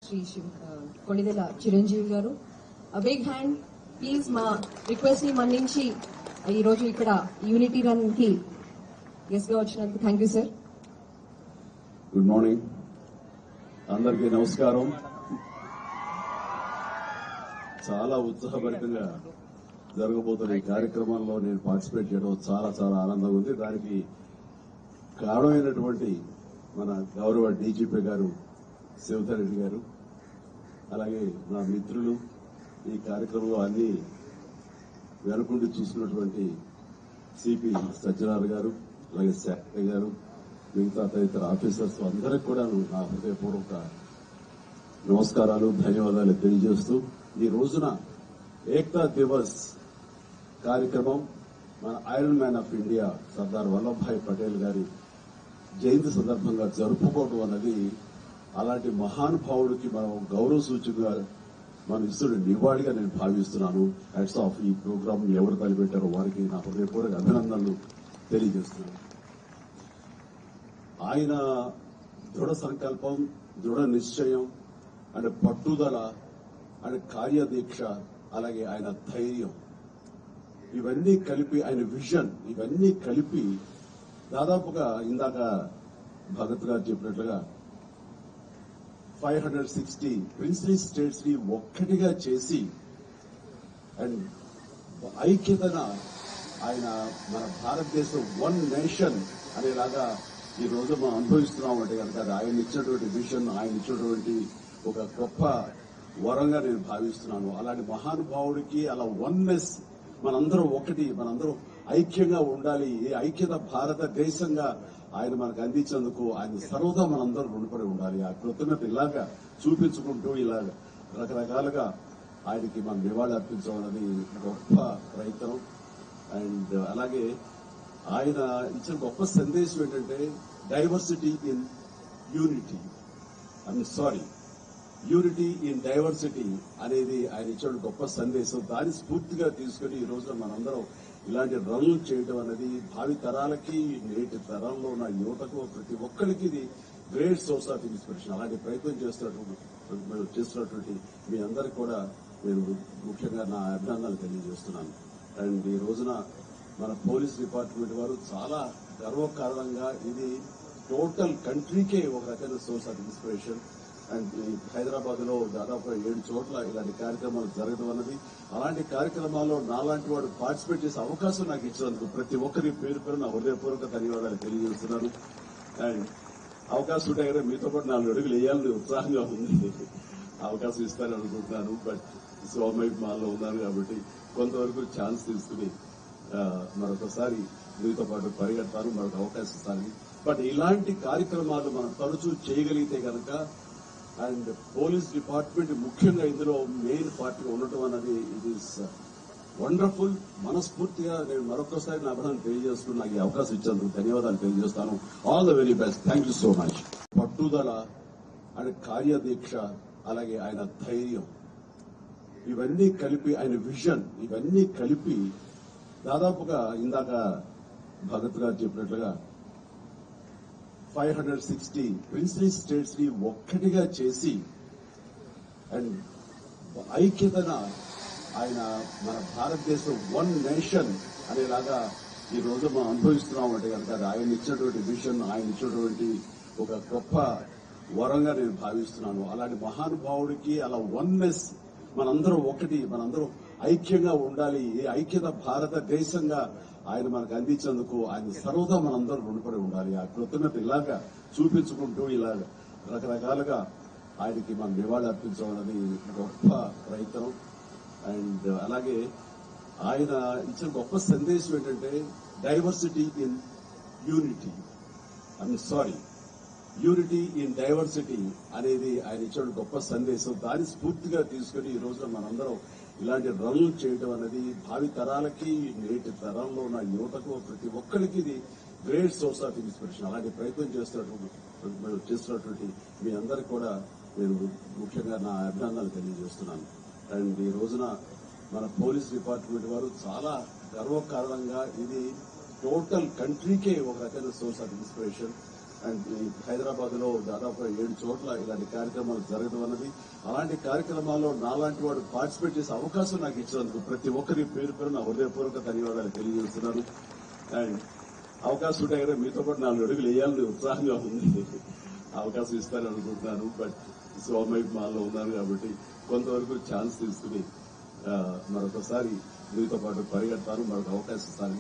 శ్రీ కొణిదెల చిరంజీవి గారు. Big hand please. మా request ని మన్నించి ఈ రోజు ఇక్కడ యూనిటీ రన్ కి గెస్ట్ గా వచ్చినందుకు thank you sir. Good morning అందరికీ నమస్కారం. చాలా ఉత్సాహభరితంగా జరగబోతున్న ఈ కార్యక్రమంలో నేను పార్టిసిపేట్ చేయడం చాలా చాలా ఆనందంగా ఉంది. దానికి కారణమైనటువంటి మన గౌరవ డీజీపీ గారు శివధర్ రెడ్డి గారు, అలాగే నా మిత్రులు, ఈ కార్యక్రమంలో అన్ని వెనుకుండి చూసుకున్నటువంటి సిపి సత్యనారాయణ గారు, అలాగే సెక్రటరీ గారు, మిగతా తదితర ఆఫీసర్స్ అందరికీ కూడా నా హృదయపూర్వక నమస్కారాలు, ధన్యవాదాలు తెలియజేస్తూ ఈ రోజున ఏక్తా దివస్ కార్యక్రమం మన iron man of India Sardar Vallabhbhai Patel గారి జయంతి సందర్భంగా జరుపుకోవడం అన్నది అలాంటి మహానుభావుడికి మనం గౌరవ సూచకగా మనం ఇస్తున్న నివాళిగా నేను భావిస్తున్నాను. Hats off. ఈ ప్రోగ్రాం ఎవరు తలపెట్టారో వారికి నా హృదయపూర్వక అభినందనలు తెలియజేస్తున్నాను. ఆయన దృఢ సంకల్పం, దృఢ నిశ్చయం అండ్ పట్టుదల అండ్ కార్యదీక్ష, అలాగే ఆయన ధైర్యం, ఇవన్నీ కలిపి ఆయన విజన్, ఇవన్నీ కలిపి దాదాపుగా ఇందాక భగత్ గారు చెప్పినట్లుగా 560 ప్రిన్స్లీ స్టేట్స్ ని ఒక్కటిగా చేసి అండ్ ఐక్యతన ఆయన మన భారతదేశం వన్ నేషన్ అనేలాగా ఈ రోజు మనం అనుభవిస్తున్నాం అంటే కనుక ఆయన ఇచ్చినటువంటి విజన్, ఆయన ఇచ్చినటువంటి ఒక గొప్ప వరంగా నేను భావిస్తున్నాను. అలాంటి మహానుభావుడికి అలా వన్నెస్, మనందరం ఒకటి, మనందరం ఐక్యంగా ఉండాలి, ఈ ఐక్యత భారతదేశంగా ఆయన మనకు అందించేందుకు ఆయన సర్వదా మనందరం రుణపడి ఉండాలి. ఆ కృతజ్ఞత ఇలాగా చూపించుకుంటూ ఇలాగ రకరకాలుగా ఆయనకి మనం నివాళి అర్పించాలన్నది గొప్ప ప్రయత్నం. అండ్ అలాగే ఆయన ఇచ్చిన గొప్ప సందేశం ఏంటంటే diversity in unity, unity in diversity అనేది ఆయన ఇచ్చిన గొప్ప సందేశం. దాన్ని స్ఫూర్తిగా తీసుకుని ఈ రోజున మనందరం ఇలాంటి రన్లు చేయడం అనేది భావి తరాలకి, నేటి తరంలో ఉన్న యువతకు, ప్రతి ఒక్కరికి ఇది గ్రేట్ సోర్స్ ఆఫ్ ఇన్స్పిరేషన్. అలాంటి ప్రయత్నం చేస్తున్నటువంటి మీ అందరికి కూడా నేను ముఖ్యంగా నా అభినందనలు తెలియజేస్తున్నాను. అండ్ ఈ రోజున మన పోలీస్ డిపార్ట్మెంట్ వారు చాలా గర్వకారణంగా ఇది టోటల్ కంట్రీకే ఒక రకమైన source of inspiration. And Hyderabad లో దాదాపు 7 చోట్ల ఇలాంటి కార్యక్రమాలు జరగడం అన్నది, అలాంటి కార్యక్రమాల్లో నాలాంటి వాడు పార్టిసిపేట్ చేసే అవకాశం నాకు ఇచ్చినందుకు ప్రతి ఒక్కరి పేరు పేరు నా హృదయపూర్వక ధన్యవాదాలు తెలియజేస్తున్నాను. అండ్ అవకాశం ఉంటే కదా మీతో పాటు 4 అడుగులు వేయాలని ఉత్సాహంగా ఉంది. అవకాశం ఇస్తానని అనుకుంటున్నాను. బట్ మాలో ఉన్నాను కాబట్టి కొంతవరకు ఛాన్స్ తీసుకుని మరొకసారి మీతో పాటు పరిగెడతాను, మరొక అవకాశం ఇస్తాను. బట్ ఇలాంటి కార్యక్రమాలు మనం తరచూ చేయగలిగితే కనుక, అండ్ పోలీస్ డిపార్ట్మెంట్ ముఖ్యంగా ఇందులో మెయిన్ పార్టీగా ఉండటం అన్నది ఇట్ ఈస్ వండర్ఫుల్. మనస్ఫూర్తిగా నేను మరొకసారి నా అభినందన తెలియజేస్తూ నాకు ఈ అవకాశం ఇచ్చేందుకు ధన్యవాదాలు తెలియజేస్తాను. All the very best. Thank you so much. పట్టుదల అండ్ కార్యదీక్ష, అలాగే ఆయన ధైర్యం, ఇవన్నీ కలిపి ఆయన విజన్, ఇవన్నీ కలిపి దాదాపుగా ఇందాక భగత్ గారు చెప్పినట్లుగా 560 ప్రిన్స్లీ స్టేట్స్ ని ఒక్కటిగా చేసి అండ్ ఐక్యతన ఆయన మన భారతదేశం వన్ నేషన్ అనేలాగా ఈ రోజు మనం అనుభవిస్తున్నాం అంటే కనుక ఆయన ఇచ్చినటువంటి విజన్, ఆయన ఇచ్చినటువంటి ఒక గొప్ప వరంగా నేను భావిస్తున్నాను. అలాంటి మహానుభావుడికి అలా వన్నెస్, మనందరం ఒకటి, మనందరం ఐక్యంగా ఉండాలి, ఈ ఐక్యత భారతదేశంగా ఆయన మనకు అందించేందుకు ఆయన సర్వదా మనందరం రుణపడి ఉండాలి. ఆ కృతజ్ఞత ఇలాగా చూపించుకుంటూ ఇలాగ రకరకాలుగా ఆయనకి మనం నివాళి అర్పించాలన్నది గొప్ప ప్రయత్నం. అండ్ అలాగే ఆయన ఇచ్చిన గొప్ప సందేశం ఏంటంటే diversity in unity, unity in diversity అనేది ఆయన ఇచ్చిన గొప్ప సందేశం. దాన్ని స్ఫూర్తిగా తీసుకుని ఈ రోజున మనందరం ఇలాంటి రన్లు చేయడం అనేది భావి తరాలకి, నేటి తరంలో ఉన్న యువతకు, ప్రతి ఒక్కరికి ఇది గ్రేట్ సోర్స్ ఆఫ్ ఇన్స్పిరేషన్. అలాంటి ప్రయత్నం చేస్తున్నటువంటి మీ అందరికి కూడా నేను ముఖ్యంగా నా అభినందనలు తెలియజేస్తున్నాను. అండ్ ఈ రోజున మన పోలీస్ డిపార్ట్మెంట్ వారు చాలా గర్వకారణంగా ఇది టోటల్ కంట్రీకే ఒక రకమైన source of inspiration. And Hyderabad లో దాదాపు 7 చోట్ల ఇలాంటి కార్యక్రమాలు జరగడం అన్నది, అలాంటి కార్యక్రమాల్లో నాలాంటి వాడు పార్టిసిపేట్ చేసే అవకాశం నాకు ఇచ్చినందుకు ప్రతి ఒక్కరి పేరు పేరు నా హృదయపూర్వక ధన్యవాదాలు తెలియజేస్తున్నాను. అండ్ అవకాశం ఉంటాయి కదా, మీతో పాటు 4 అడుగులు వేయాలని ఉత్సాహంగా ఉంది. అవకాశం ఇస్తానని అనుకుంటున్నాను. బట్ సోమయ్య మాల్లో ఉన్నాను కాబట్టి కొంతవరకు ఛాన్స్ తీసుకుని మరొకసారి మీతో పాటు పరిగెడతాను, మరొక అవకాశం ఇస్తాను.